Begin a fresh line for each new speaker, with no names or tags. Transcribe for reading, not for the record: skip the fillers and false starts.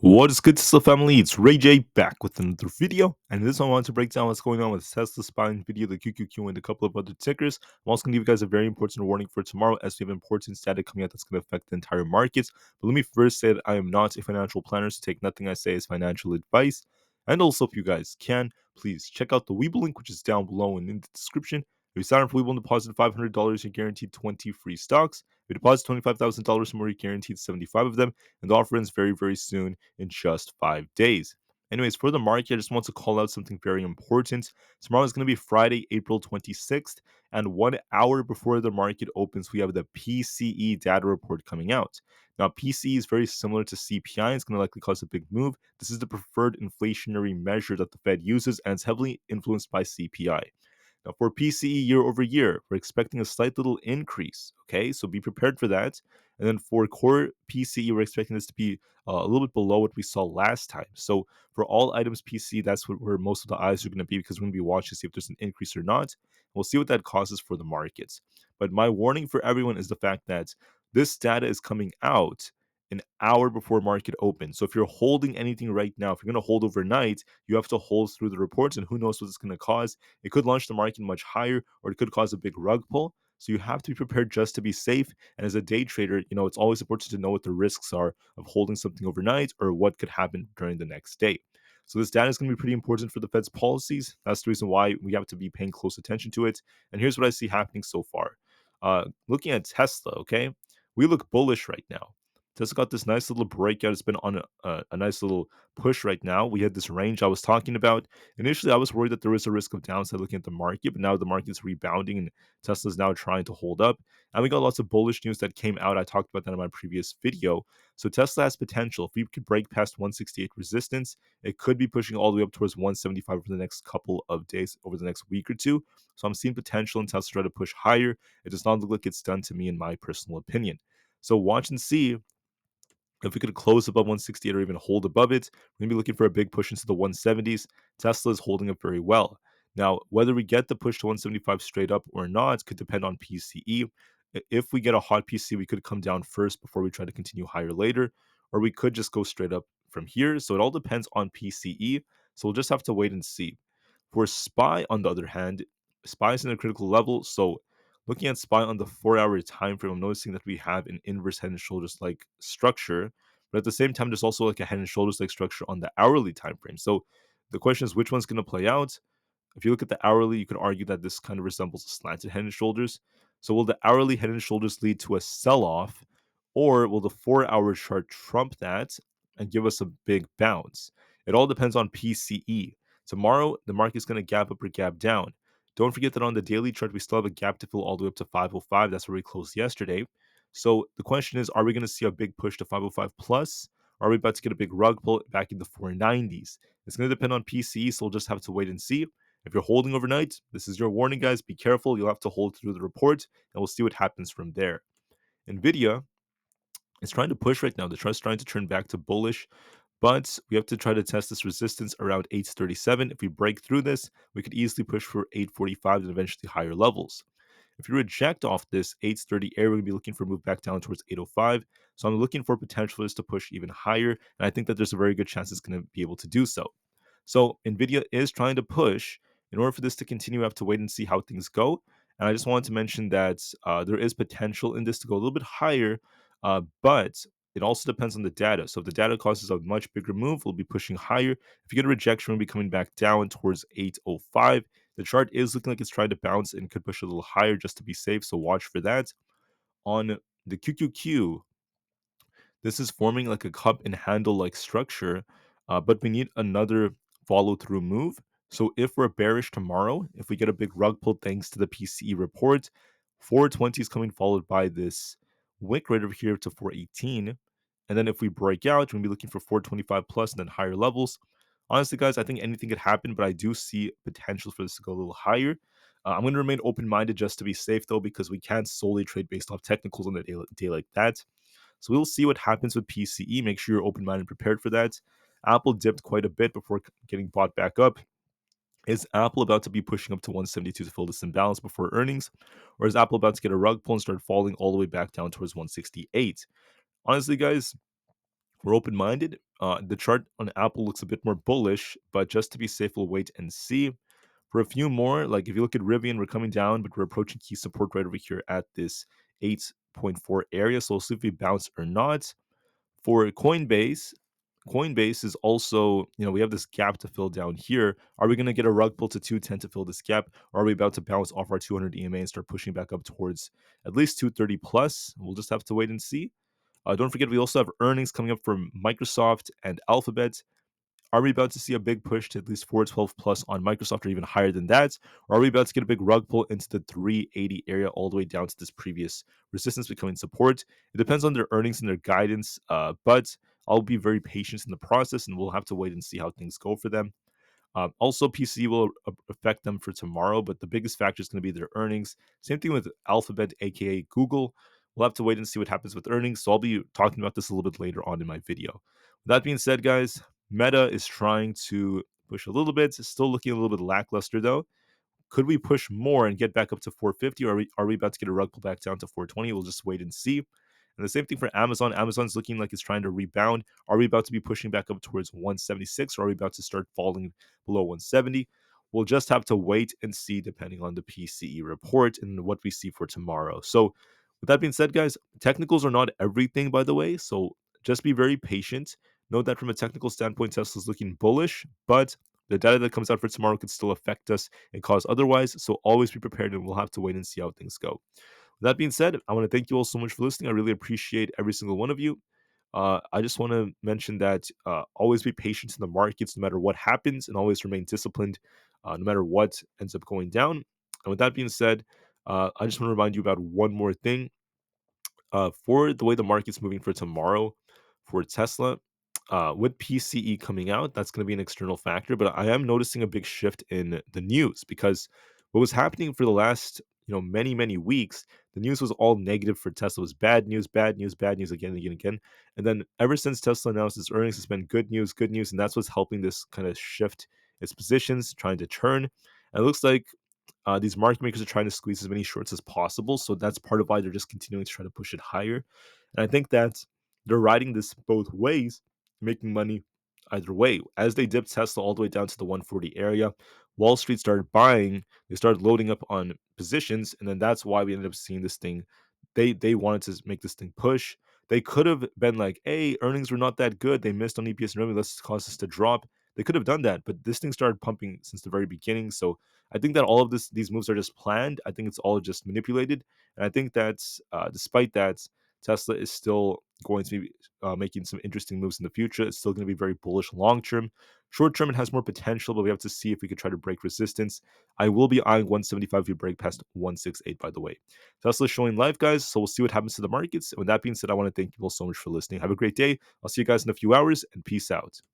What is good, Tsla family? It's Ray J back with another video, and in this one I want to break down what's going on with Tesla, Spine, Nvidia, the QQQ, and a couple of other tickers. I'm also going to give you guys a very important warning for tomorrow, as we have important data coming out that's going to affect the entire markets. But let me first say that I am not a financial planner, so take nothing I say as financial advice. And also, if you guys can, please check out the Weeble link, which is down below and in the description. If you sign up for Weeble and deposit $500, you're guaranteed 20 free stocks. If you deposit $25,000 or more, you're guaranteed 75 of them. And the offer ends very, very soon in just 5 days. Anyways, for the market, I just want to call out something very important. Tomorrow is going to be Friday, April 26th, and 1 hour before the market opens, we have the PCE data report coming out. Now, PCE is very similar to CPI. It's going to likely cause a big move. This is the preferred inflationary measure that the Fed uses, and it's heavily influenced by CPI. Now, for PCE year over year, we're expecting a slight little increase. Okay, so be prepared for that. And then for core PCE, we're expecting this to be a little bit below what we saw last time. So for all items PCE, that's where most of the eyes are going to be, because we're going to be watching to see if there's an increase or not. We'll see what that causes for the markets. But my warning for everyone is the fact that this data is coming out an hour before market opens. So if you're holding anything right now, if you're going to hold overnight, you have to hold through the reports, and who knows what it's going to cause. It could launch the market much higher, or it could cause a big rug pull. So you have to be prepared just to be safe. And as a day trader, it's always important to know what the risks are of holding something overnight or what could happen during the next day. So this data is going to be pretty important for the Fed's policies. That's the reason why we have to be paying close attention to it. And here's what I see happening so far. Looking at Tesla, okay, we look bullish right now. Tesla got this nice little breakout. It's been on a nice little push right now. We had this range I was talking about. Initially, I was worried that there was a risk of downside looking at the market, but now the market's rebounding and Tesla's now trying to hold up. And we got lots of bullish news that came out. I talked about that in my previous video. So Tesla has potential. If we could break past 168 resistance, it could be pushing all the way up towards 175 over the next couple of days, over the next week or two. So I'm seeing potential in Tesla try to push higher. It does not look like it's done to me, in my personal opinion. So watch and see if we could close above 168 or even hold above it. We're going to be looking for a big push into the 170s. Tesla is holding up very well. Now, whether we get the push to 175 straight up or not could depend on PCE. If we get a hot PCE, we could come down first before we try to continue higher later, or we could just go straight up from here. So it all depends on PCE. So we'll just have to wait and see. For SPY, on the other hand, SPY is in a critical level. So looking at SPY on the 4 hour time frame, I'm noticing that we have an inverse head and shoulders like structure, but at the same time, there's also like a head and shoulders like structure on the hourly time frame. So the question is, which one's going to play out? If you look at the hourly, you could argue that this kind of resembles a slanted head and shoulders. So will the hourly head and shoulders lead to a sell-off, or will the 4 hour chart trump that and give us a big bounce? It all depends on PCE. Tomorrow, the market's going to gap up or gap down. Don't forget that on the daily chart, we still have a gap to fill all the way up to 505. That's where we closed yesterday. So the question is, are we going to see a big push to 505 plus? Or are we about to get a big rug pull back in the 490s? It's going to depend on PCE, so we'll just have to wait and see. If you're holding overnight, this is your warning, guys. Be careful. You'll have to hold through the report, and we'll see what happens from there. Nvidia is trying to push right now. The chart's trying to turn back to bullish, but we have to try to test this resistance around 837. If we break through this, we could easily push for 845 and eventually higher levels. If you reject off this 830 area, we're going to be looking for a move back down towards 805. So I'm looking for potential for this to push even higher, and I think that there's a very good chance it's going to be able to do so. So Nvidia is trying to push. In order for this to continue, we have to wait and see how things go. And I just wanted to mention that there is potential in this to go a little bit higher, but it also depends on the data. So if the data causes a much bigger move, we'll be pushing higher. If you get a rejection, we'll be coming back down towards 805. The chart is looking like it's trying to bounce and could push a little higher just to be safe. So watch for that. On the QQQ, this is forming like a cup and handle like structure, but we need another follow through move. So if we're bearish tomorrow, if we get a big rug pull thanks to the PCE report, 420 is coming followed by this wick right over here to 418. And then if we break out, we're going to be looking for 425 plus and then higher levels. Honestly, guys, I think anything could happen, but I do see potential for this to go a little higher. I'm going to remain open minded just to be safe, though, because we can't solely trade based off technicals on a day like that. So we'll see what happens with PCE. Make sure you're open-minded and prepared for that. Apple dipped quite a bit before getting bought back up. Is Apple about to be pushing up to 172 to fill this imbalance before earnings? Or is Apple about to get a rug pull and start falling all the way back down towards 168? Honestly, guys, we're open-minded. The chart on Apple looks a bit more bullish, but just to be safe, we'll wait and see. For a few more, like if you look at Rivian, we're coming down, but we're approaching key support right over here at this 8.4 area. So we'll see if we bounce or not. For Coinbase is also, we have this gap to fill down here. Are we going to get a rug pull to 210 to fill this gap? Or are we about to bounce off our 200 EMA and start pushing back up towards at least 230 plus? We'll just have to wait and see. Don't forget, we also have earnings coming up from Microsoft and Alphabet. Are we about to see a big push to at least 412 plus on Microsoft or even higher than that? Or are we about to get a big rug pull into the 380 area all the way down to this previous resistance becoming support? It depends on their earnings and their guidance, but I'll be very patient in the process and we'll have to wait and see how things go for them. Also, PC will affect them for tomorrow, but the biggest factor is going to be their earnings. Same thing with Alphabet, aka Google. We'll have to wait and see what happens with earnings. So I'll be talking about this a little bit later on in my video. With that being said, guys, Meta is trying to push a little bit. It's still looking a little bit lackluster though. Could we push more and get back up to 450, or are we about to get a rug pull back down to 420? We'll just wait and see. And the same thing for Amazon. Amazon's looking like it's trying to rebound. Are we about to be pushing back up towards 176, or are we about to start falling below 170? We'll just have to wait and see depending on the PCE report and what we see for tomorrow. So, with that being said, guys, technicals are not everything, by the way. So, just be very patient. Note that from a technical standpoint, Tesla's looking bullish, but the data that comes out for tomorrow could still affect us and cause otherwise. So always be prepared, and we'll have to wait and see how things go. With that being said, I want to thank you all so much for listening. I really appreciate every single one of you. I just want to mention that always be patient in the markets no matter what happens, and always remain disciplined no matter what ends up going down. And with that being said, I just want to remind you about one more thing. For the way the market's moving for tomorrow for Tesla, with PCE coming out, that's going to be an external factor. But I am noticing a big shift in the news because what was happening for the last many weeks, the news was all negative for Tesla. It was bad news, bad news, bad news again and again and again. And then ever since Tesla announced its earnings, it's been good news, and that's what's helping this kind of shift its positions, trying to turn. And it looks like these market makers are trying to squeeze as many shorts as possible. So that's part of why they're just continuing to try to push it higher. And I think that they're riding this both ways, making money either way. As they dipped Tesla all the way down to the 140 area, Wall Street started buying. They started loading up on positions, and then that's why we ended up seeing this thing. They wanted to make this thing push. They could have been like, "Hey, earnings were not that good. They missed on EPS and revenue. Let's cause this to drop." They could have done that, but this thing started pumping since the very beginning. So I think that all of these moves are just planned. I think it's all just manipulated, and I think that despite that, Tesla is still going to be making some interesting moves in the future. It's still going to be very bullish long term. Short term, it has more potential, but we have to see if we could try to break resistance. I will be eyeing 175 if we break past 168, by the way. Tesla is showing live, guys, so we'll see what happens to the markets. And with that being said, I want to thank you all so much for listening. Have a great day. I'll see you guys in a few hours, and peace out.